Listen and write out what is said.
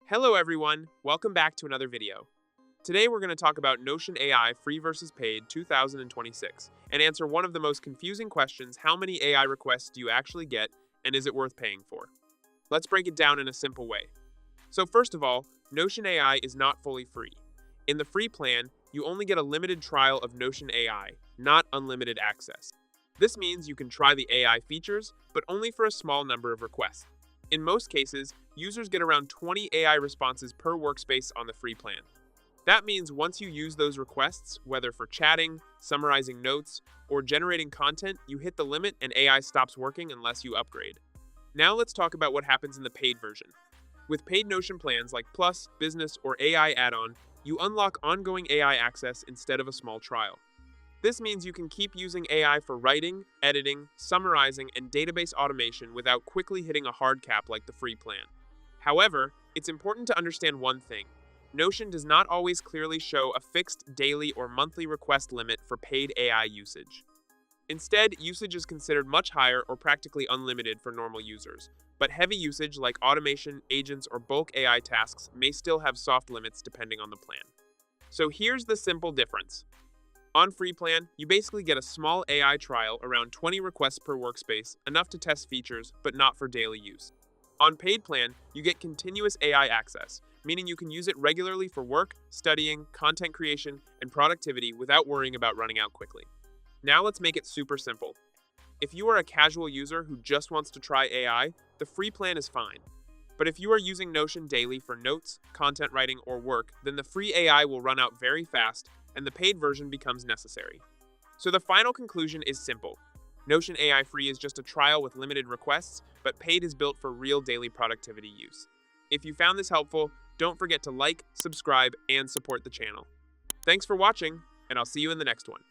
Hello everyone, welcome back to another video. Today we're going to talk about Notion AI Free versus Paid 2026 and answer one of the most confusing questions: how many AI requests do you actually get, and is it worth paying for? Let's break it down in a simple way. So first of all, Notion AI is not fully free. In the free plan, you only get a limited trial of Notion AI, not unlimited access. This means you can try the AI features, but only for a small number of requests. In most cases, users get around 20 AI responses per workspace on the free plan. That means once you use those requests, whether for chatting, summarizing notes, or generating content, you hit the limit and AI stops working unless you upgrade. Now let's talk about what happens in the paid version. With paid Notion plans like Plus, Business, or AI add-on, you unlock ongoing AI access instead of a small trial. This means you can keep using AI for writing, editing, summarizing, and database automation without quickly hitting a hard cap like the free plan. However, it's important to understand one thing. Notion does not always clearly show a fixed daily or monthly request limit for paid AI usage. Instead, usage is considered much higher or practically unlimited for normal users, but heavy usage like automation, agents, or bulk AI tasks may still have soft limits depending on the plan. So here's the simple difference. On free plan, you basically get a small AI trial, around 20 requests per workspace, enough to test features, but not for daily use. On paid plan, you get continuous AI access, meaning you can use it regularly for work, studying, content creation, and productivity without worrying about running out quickly. Now let's make it super simple. If you are a casual user who just wants to try AI, the free plan is fine. But if you are using Notion daily for notes, content writing, or work, then the free AI will run out very fast, and the paid version becomes necessary. So the final conclusion is simple. Notion AI Free is just a trial with limited requests, but paid is built for real daily productivity use. If you found this helpful, don't forget to like, subscribe, and support the channel. Thanks for watching, and I'll see you in the next one.